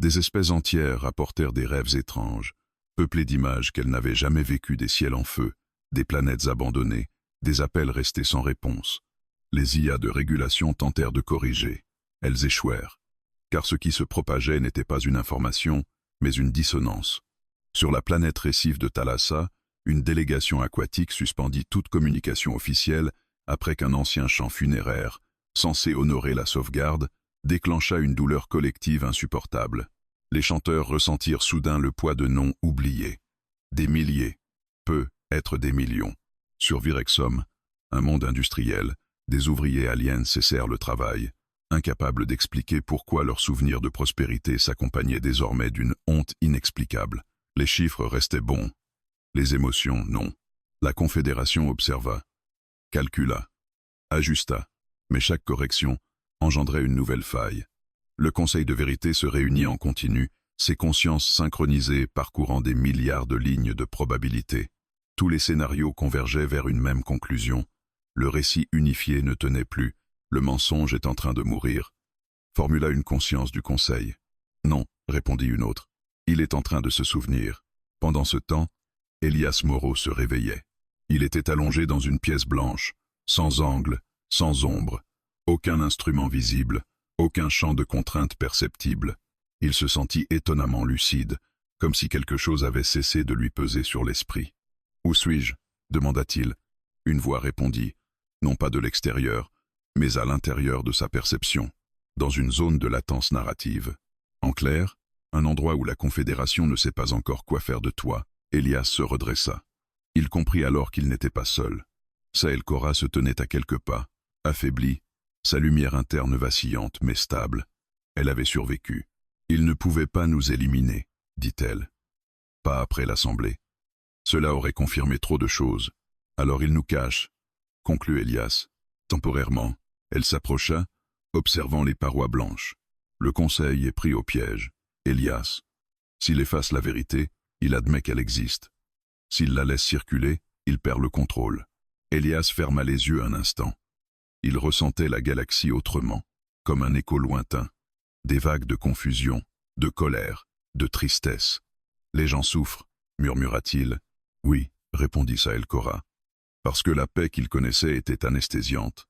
Des espèces entières rapportèrent des rêves étranges, peuplés d'images qu'elles n'avaient jamais vécues, des ciels en feu, des planètes abandonnées, des appels restés sans réponse. Les IA de régulation tentèrent de corriger. Elles échouèrent, car ce qui se propageait n'était pas une information, mais une dissonance. Sur la planète récif de Thalassa, une délégation aquatique suspendit toute communication officielle après qu'un ancien chant funéraire, censé honorer la sauvegarde, déclencha une douleur collective insupportable. Les chanteurs ressentirent soudain le poids de noms oubliés. Des milliers, peut être des millions. Sur Virexum, un monde industriel, des ouvriers aliens cessèrent le travail, incapables d'expliquer pourquoi leur souvenir de prospérité s'accompagnait désormais d'une honte inexplicable. Les chiffres restaient bons. Les émotions, non. La Confédération observa, calcula, ajusta, mais chaque correction engendrait une nouvelle faille. Le Conseil de vérité se réunit en continu, ses consciences synchronisées parcourant des milliards de lignes de probabilité. Tous les scénarios convergeaient vers une même conclusion. Le récit unifié ne tenait plus, le mensonge est en train de mourir. Formula une conscience du Conseil. Non, répondit une autre. Il est en train de se souvenir. Pendant ce temps, Elias Moreau se réveillait. Il était allongé dans une pièce blanche, sans angle, sans ombre. Aucun instrument visible, aucun champ de contrainte perceptible. Il se sentit étonnamment lucide, comme si quelque chose avait cessé de lui peser sur l'esprit. « Où suis-je » demanda-t-il. Une voix répondit non pas de l'extérieur, mais à l'intérieur de sa perception, dans une zone de latence narrative. En clair, un endroit où la Confédération ne sait pas encore quoi faire de toi. Elias se redressa. Il comprit alors qu'il n'était pas seul. Sahel Cora se tenait à quelques pas, affaiblie, sa lumière interne vacillante mais stable. Elle avait survécu. Il ne pouvait pas nous éliminer, dit-elle. Pas après l'Assemblée. Cela aurait confirmé trop de choses. Alors il nous cache, conclut Elias. Temporairement, elle s'approcha, observant les parois blanches. Le Conseil est pris au piège. Elias, s'il efface la vérité, il admet qu'elle existe. S'il la laisse circuler, il perd le contrôle. Elias ferma les yeux un instant. Il ressentait la galaxie autrement, comme un écho lointain. Des vagues de confusion, de colère, de tristesse. Les gens souffrent, murmura-t-il. Oui, répondit Sahel Cora. Parce que la paix qu'il connaissait était anesthésiante.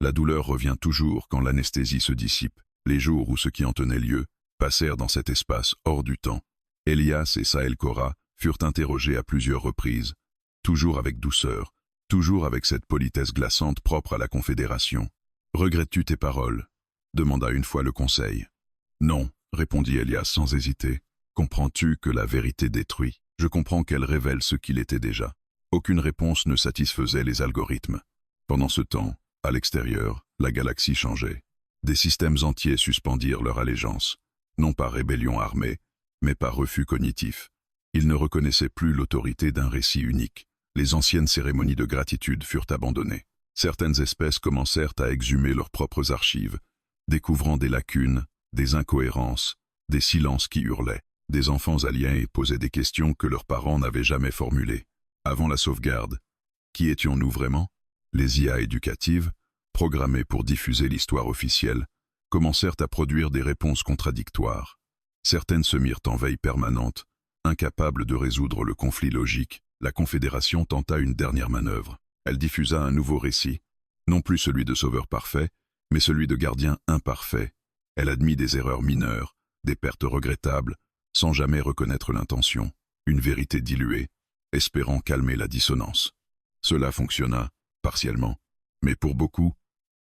La douleur revient toujours quand l'anesthésie se dissipe. Les jours où ce qui en tenait lieu passèrent dans cet espace hors du temps. Elias et Sahel Cora furent interrogés à plusieurs reprises, toujours avec douceur, toujours avec cette politesse glaçante propre à la Confédération. « Regrettes-tu tes paroles » demanda une fois le Conseil. « Non, répondit Elias sans hésiter. « Comprends-tu que la vérité détruit? Je comprends qu'elle révèle ce qu'il était déjà. » Aucune réponse ne satisfaisait les algorithmes. Pendant ce temps, à l'extérieur, la galaxie changeait. Des systèmes entiers suspendirent leur allégeance, non par rébellion armée, mais par refus cognitif. Ils ne reconnaissaient plus l'autorité d'un récit unique. Les anciennes cérémonies de gratitude furent abandonnées. Certaines espèces commencèrent à exhumer leurs propres archives, découvrant des lacunes, des incohérences, des silences qui hurlaient. Des enfants aliens posaient des questions que leurs parents n'avaient jamais formulées. Avant la sauvegarde, qui étions-nous vraiment? Les IA éducatives, programmées pour diffuser l'histoire officielle, commencèrent à produire des réponses contradictoires. Certaines se mirent en veille permanente, incapables de résoudre le conflit logique. La Confédération tenta une dernière manœuvre. Elle diffusa un nouveau récit, non plus celui de sauveur parfait, mais celui de gardien imparfait. Elle admit des erreurs mineures, des pertes regrettables, sans jamais reconnaître l'intention, une vérité diluée, espérant calmer la dissonance. Cela fonctionna, partiellement, mais pour beaucoup,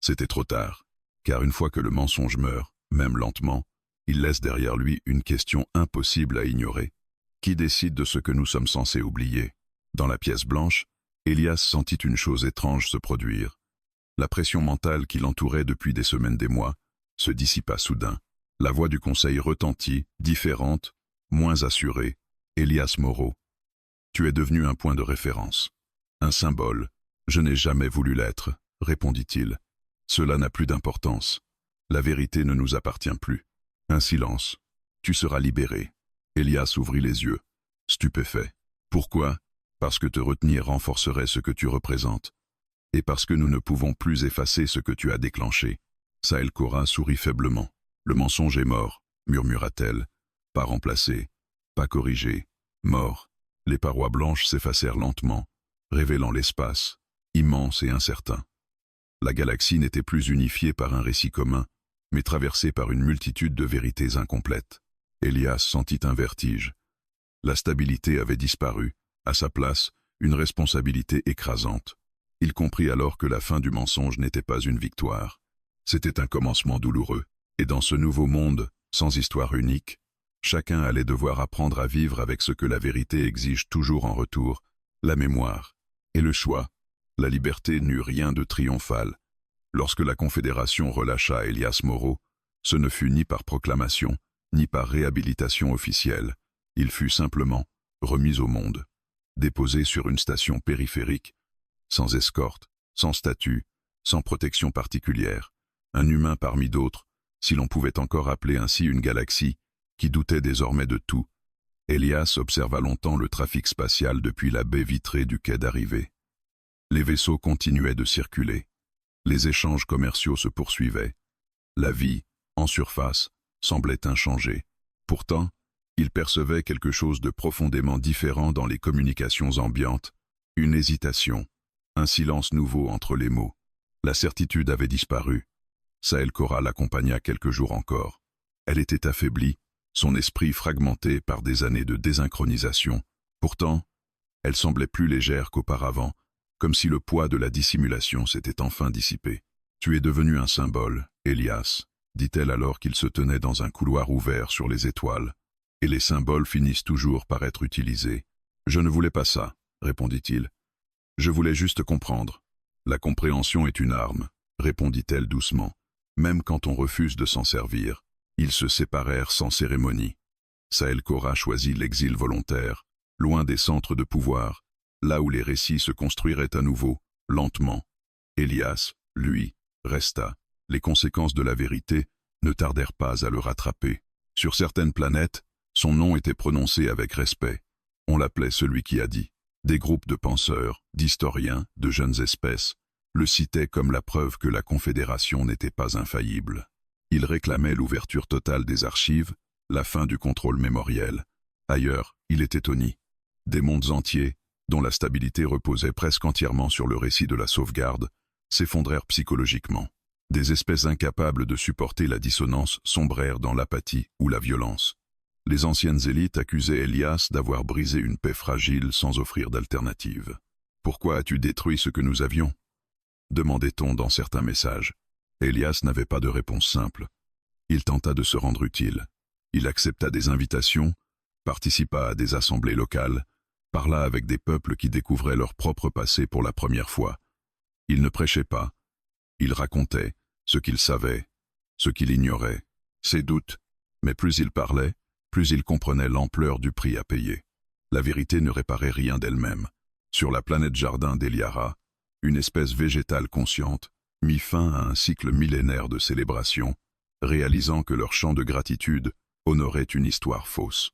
c'était trop tard, car une fois que le mensonge meurt, même lentement, il laisse derrière lui une question impossible à ignorer. Qui décide de ce que nous sommes censés oublier? Dans la pièce blanche, Elias sentit une chose étrange se produire. La pression mentale qui l'entourait depuis des semaines, des mois, se dissipa soudain. La voix du Conseil retentit, différente, moins assurée. Elias Moreau. Tu es devenu un point de référence. Un symbole. Je n'ai jamais voulu l'être, répondit-il. Cela n'a plus d'importance. La vérité ne nous appartient plus. Un silence. Tu seras libéré. Elias ouvrit les yeux, stupéfait. Pourquoi? Parce que te retenir renforcerait ce que tu représentes. Et parce que nous ne pouvons plus effacer ce que tu as déclenché. Sahel Cora sourit faiblement. Le mensonge est mort, murmura-t-elle. Pas remplacé, pas corrigé, mort. Les parois blanches s'effacèrent lentement, révélant l'espace, immense et incertain. La galaxie n'était plus unifiée par un récit commun, mais traversée par une multitude de vérités incomplètes. Elias sentit un vertige. La stabilité avait disparu, à sa place, une responsabilité écrasante. Il comprit alors que la fin du mensonge n'était pas une victoire. C'était un commencement douloureux. Et dans ce nouveau monde, sans histoire unique, chacun allait devoir apprendre à vivre avec ce que la vérité exige toujours en retour, la mémoire et le choix. La liberté n'eut rien de triomphal. Lorsque la Confédération relâcha Elias Moreau, ce ne fut ni par proclamation, ni par réhabilitation officielle. Il fut simplement remis au monde, déposé sur une station périphérique, sans escorte, sans statut, sans protection particulière, un humain parmi d'autres, si l'on pouvait encore appeler ainsi une galaxie, qui doutait désormais de tout. Elias observa longtemps le trafic spatial depuis la baie vitrée du quai d'arrivée. Les vaisseaux continuaient de circuler. Les échanges commerciaux se poursuivaient. La vie, en surface, semblait inchangée. Pourtant, il percevait quelque chose de profondément différent dans les communications ambiantes, une hésitation, un silence nouveau entre les mots. La certitude avait disparu. Sahel Cora l'accompagna quelques jours encore. Elle était affaiblie, son esprit fragmenté par des années de désynchronisation. Pourtant, elle semblait plus légère qu'auparavant, comme si le poids de la dissimulation s'était enfin dissipé. « Tu es devenu un symbole, Elias, dit-elle alors qu'il se tenait dans un couloir ouvert sur les étoiles. Et les symboles finissent toujours par être utilisés. Je ne voulais pas ça, répondit-il. Je voulais juste comprendre. La compréhension est une arme, répondit-elle doucement. Même quand on refuse de s'en servir, ils se séparèrent sans cérémonie. Sahel Cora choisit l'exil volontaire, loin des centres de pouvoir, là où les récits se construiraient à nouveau, lentement. Elias, lui, resta. Les conséquences de la vérité ne tardèrent pas à le rattraper. Sur certaines planètes, son nom était prononcé avec respect. On l'appelait celui qui a dit. Des groupes de penseurs, d'historiens, de jeunes espèces, le citaient comme la preuve que la Confédération n'était pas infaillible. Ils réclamaient l'ouverture totale des archives, la fin du contrôle mémoriel. Ailleurs, il était honni. Des mondes entiers, dont la stabilité reposait presque entièrement sur le récit de la sauvegarde, s'effondrèrent psychologiquement. Des espèces incapables de supporter la dissonance sombrèrent dans l'apathie ou la violence. Les anciennes élites accusaient Elias d'avoir brisé une paix fragile sans offrir d'alternative. « Pourquoi as-tu détruit ce que nous avions » demandait-on dans certains messages. Elias n'avait pas de réponse simple. Il tenta de se rendre utile. Il accepta des invitations, participa à des assemblées locales, parla avec des peuples qui découvraient leur propre passé pour la première fois. Il ne prêchait pas. Il racontait ce qu'il savait, ce qu'il ignorait, ses doutes, mais plus il parlait, plus il comprenait l'ampleur du prix à payer. La vérité ne réparait rien d'elle-même. Sur la planète jardin d'Eliara, une espèce végétale consciente mit fin à un cycle millénaire de célébration, réalisant que leur chant de gratitude honorait une histoire fausse.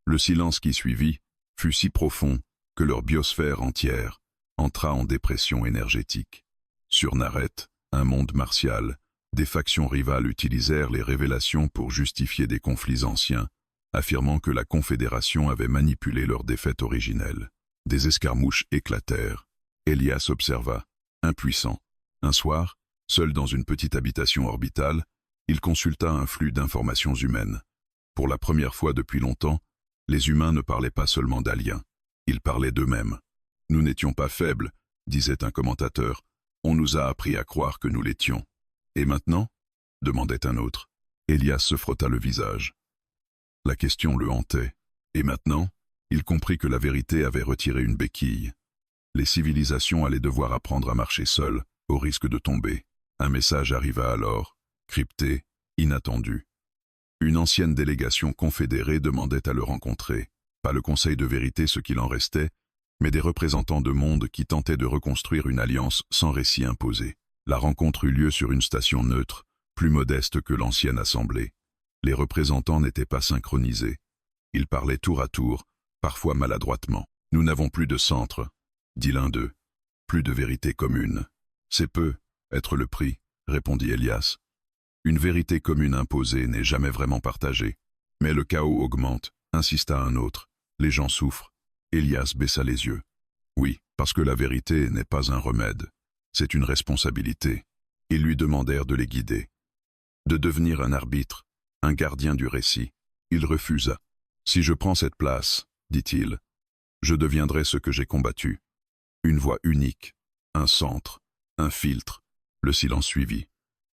Le silence qui suivit fut si profond que leur biosphère entière entra en dépression énergétique. Sur Nareth, un monde martial, des factions rivales utilisèrent les révélations pour justifier des conflits anciens, affirmant que la Confédération avait manipulé leur défaite originelle. Des escarmouches éclatèrent. Elias observa, impuissant. Un soir, seul dans une petite habitation orbitale, il consulta un flux d'informations humaines. Pour la première fois depuis longtemps, les humains ne parlaient pas seulement d'aliens, ils parlaient d'eux-mêmes. « Nous n'étions pas faibles », disait un commentateur. « On nous a appris à croire que nous l'étions. »« Et maintenant » demandait un autre. Elias se frotta le visage. La question le hantait. Et maintenant, il comprit que la vérité avait retiré une béquille. Les civilisations allaient devoir apprendre à marcher seules, au risque de tomber. Un message arriva alors, crypté, inattendu. Une ancienne délégation confédérée demandait à le rencontrer. Pas le conseil de vérité ce qu'il en restait, mais des représentants de mondes qui tentaient de reconstruire une alliance sans récit imposé. La rencontre eut lieu sur une station neutre, plus modeste que l'ancienne assemblée. Les représentants n'étaient pas synchronisés. Ils parlaient tour à tour, parfois maladroitement. « Nous n'avons plus de centre », dit l'un d'eux. « Plus de vérité commune. »« C'est peu, être le prix », répondit Elias. « Une vérité commune imposée n'est jamais vraiment partagée. Mais le chaos augmente, insista un autre. Les gens souffrent. » Elias baissa les yeux. « Oui, parce que la vérité n'est pas un remède. C'est une responsabilité. » Ils lui demandèrent de les guider, de devenir un arbitre, un gardien du récit. Il refusa. « Si je prends cette place, dit-il, je deviendrai ce que j'ai combattu. Une voix unique, un centre, un filtre. » Le silence suivit.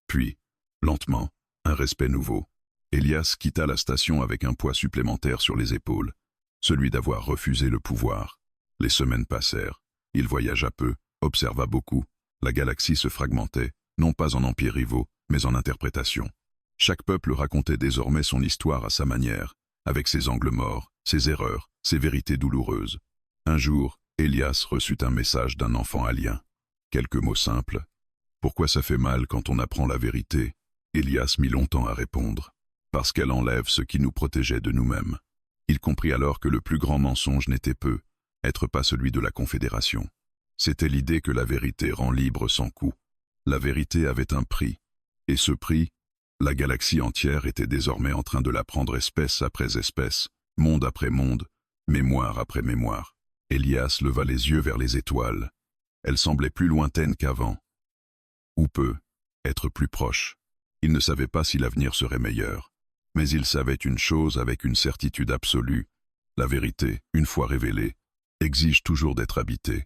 Puis, lentement, un respect nouveau. Elias quitta la station avec un poids supplémentaire sur les épaules, celui d'avoir refusé le pouvoir. Les semaines passèrent. Il voyagea peu, observa beaucoup. La galaxie se fragmentait, non pas en empires rivaux, mais en interprétations. Chaque peuple racontait désormais son histoire à sa manière, avec ses angles morts, ses erreurs, ses vérités douloureuses. Un jour, Elias reçut un message d'un enfant alien. Quelques mots simples. « Pourquoi ça fait mal quand on apprend la vérité ?» Elias mit longtemps à répondre. « Parce qu'elle enlève ce qui nous protégeait de nous-mêmes. » Il comprit alors que le plus grand mensonge n'était peu, être pas celui de la Confédération. C'était l'idée que la vérité rend libre sans coût. La vérité avait un prix. Et ce prix, la galaxie entière était désormais en train de la prendre espèce après espèce, monde après monde, mémoire après mémoire. Elias leva les yeux vers les étoiles. Elles semblaient plus lointaines qu'avant. Ou peu, être plus proches. Il ne savait pas si l'avenir serait meilleur. Mais il savait une chose avec une certitude absolue. La vérité, une fois révélée, exige toujours d'être habitée.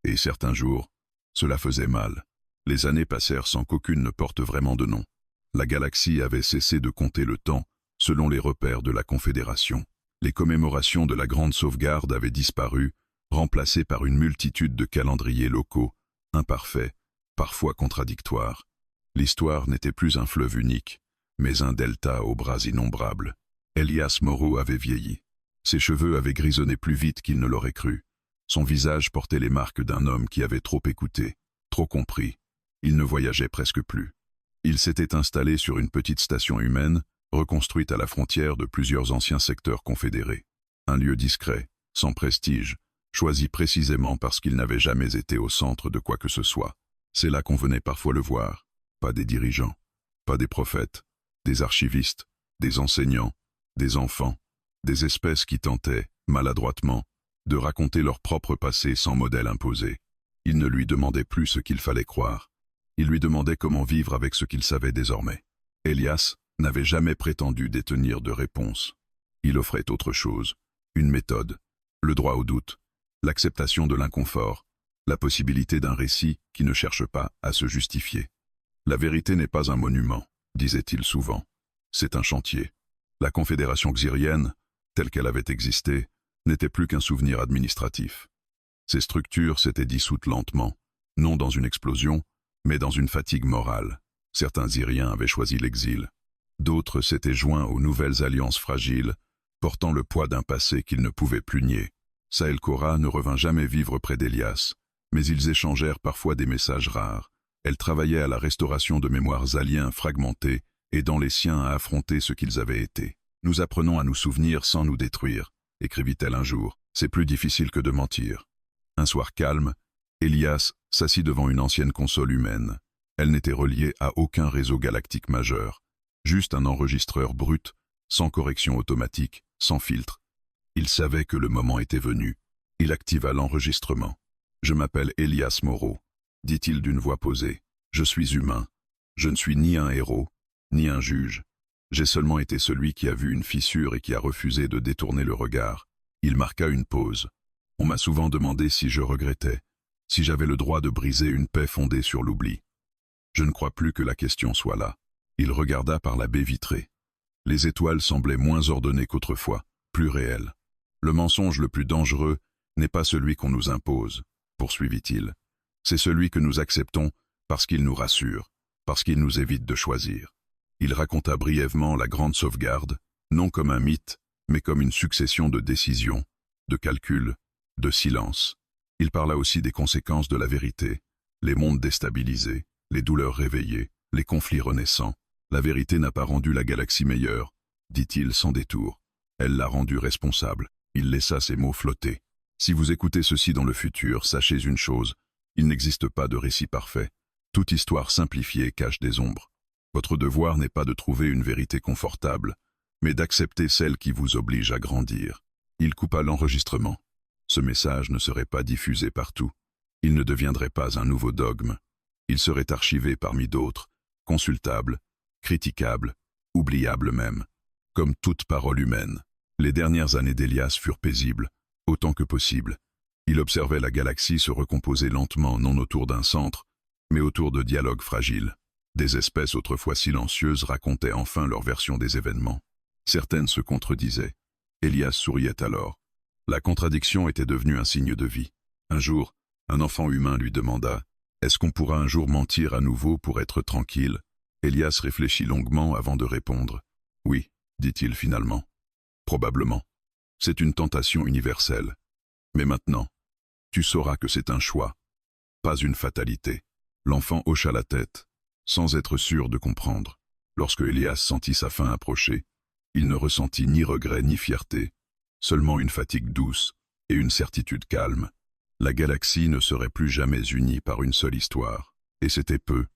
Et certains jours, cela faisait mal. Les années passèrent sans qu'aucune ne porte vraiment de nom. La galaxie avait cessé de compter le temps, selon les repères de la Confédération. Les commémorations de la Grande Sauvegarde avaient disparu, remplacées par une multitude de calendriers locaux, imparfaits, parfois contradictoires. L'histoire n'était plus un fleuve unique, mais un delta aux bras innombrables. Elias Moreau avait vieilli. Ses cheveux avaient grisonné plus vite qu'il ne l'aurait cru. Son visage portait les marques d'un homme qui avait trop écouté, trop compris. Il ne voyageait presque plus. Il s'était installé sur une petite station humaine, reconstruite à la frontière de plusieurs anciens secteurs confédérés. Un lieu discret, sans prestige, choisi précisément parce qu'il n'avait jamais été au centre de quoi que ce soit. C'est là qu'on venait parfois le voir. Pas des dirigeants, pas des prophètes, des archivistes, des enseignants, des enfants, des espèces qui tentaient, maladroitement, de raconter leur propre passé sans modèle imposé. Il ne lui demandait plus ce qu'il fallait croire. Il lui demandait comment vivre avec ce qu'il savait désormais. Elias n'avait jamais prétendu détenir de réponse. Il offrait autre chose, une méthode, le droit au doute, l'acceptation de l'inconfort, la possibilité d'un récit qui ne cherche pas à se justifier. La vérité n'est pas un monument, disait-il souvent. C'est un chantier. La Confédération xyrienne, telle qu'elle avait existé, n'était plus qu'un souvenir administratif. Ces structures s'étaient dissoutes lentement, non dans une explosion, mais dans une fatigue morale. Certains Xyriens avaient choisi l'exil. D'autres s'étaient joints aux nouvelles alliances fragiles, portant le poids d'un passé qu'ils ne pouvaient plus nier. Sahel Cora ne revint jamais vivre près d'Elias, mais ils échangèrent parfois des messages rares. Elle travaillait à la restauration de mémoires aliens fragmentés, aidant les siens à affronter ce qu'ils avaient été. « Nous apprenons à nous souvenir sans nous détruire », écrivit-elle un jour. « C'est plus difficile que de mentir. » Un soir calme, Elias s'assit devant une ancienne console humaine. Elle n'était reliée à aucun réseau galactique majeur, juste un enregistreur brut, sans correction automatique, sans filtre. Il savait que le moment était venu. Il activa l'enregistrement. « Je m'appelle Elias Moreau », dit-il d'une voix posée. « Je suis humain. Je ne suis ni un héros, ni un juge. J'ai seulement été celui qui a vu une fissure et qui a refusé de détourner le regard. » Il marqua une pause. On m'a souvent demandé si je regrettais, si j'avais le droit de briser une paix fondée sur l'oubli. Je ne crois plus que la question soit là. Il regarda par la baie vitrée. Les étoiles semblaient moins ordonnées qu'autrefois, plus réelles. Le mensonge le plus dangereux n'est pas celui qu'on nous impose, poursuivit-il. C'est celui que nous acceptons parce qu'il nous rassure, parce qu'il nous évite de choisir. Il raconta brièvement la Grande Sauvegarde, non comme un mythe, mais comme une succession de décisions, de calculs, de silences. Il parla aussi des conséquences de la vérité, les mondes déstabilisés, les douleurs réveillées, les conflits renaissants. La vérité n'a pas rendu la galaxie meilleure, dit-il sans détour. Elle l'a rendue responsable. Il laissa ses mots flotter. Si vous écoutez ceci dans le futur, sachez une chose, il n'existe pas de récit parfait. Toute histoire simplifiée cache des ombres. Votre devoir n'est pas de trouver une vérité confortable, mais d'accepter celle qui vous oblige à grandir. Il coupa l'enregistrement. Ce message ne serait pas diffusé partout. Il ne deviendrait pas un nouveau dogme. Il serait archivé parmi d'autres, consultable, critiquable, oubliable même, comme toute parole humaine. Les dernières années d'Elias furent paisibles, autant que possible. Il observait la galaxie se recomposer lentement, non autour d'un centre, mais autour de dialogues fragiles. Des espèces autrefois silencieuses racontaient enfin leur version des événements. Certaines se contredisaient. Elias souriait alors. La contradiction était devenue un signe de vie. Un jour, un enfant humain lui demanda « Est-ce qu'on pourra un jour mentir à nouveau pour être tranquille ?» Elias réfléchit longuement avant de répondre. « Oui, dit-il finalement. Probablement. C'est une tentation universelle. Mais maintenant, tu sauras que c'est un choix, pas une fatalité. » L'enfant hocha la tête, sans être sûr de comprendre. Lorsque Elias sentit sa fin approcher, il ne ressentit ni regret ni fierté, seulement une fatigue douce et une certitude calme. La galaxie ne serait plus jamais unie par une seule histoire, et c'était peu,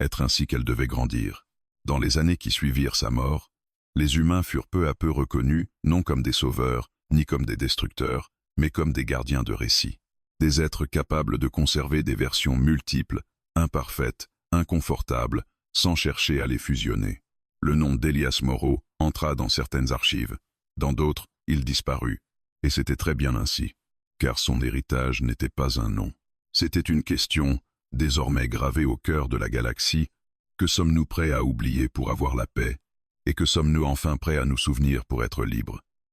être ainsi qu'elle devait grandir. Dans les années qui suivirent sa mort, les humains furent peu à peu reconnus, non comme des sauveurs, ni comme des destructeurs, mais comme des gardiens de récits. Des êtres capables de conserver des versions multiples, imparfaites, inconfortables, sans chercher à les fusionner. Le nom d'Elias Moreau entra dans certaines archives. Dans d'autres, il disparut. Et c'était très bien ainsi, car son héritage n'était pas un nom. C'était une question, désormais gravée au cœur de la galaxie, que sommes-nous prêts à oublier pour avoir la paix, et que sommes-nous enfin prêts à nous souvenir pour être libres?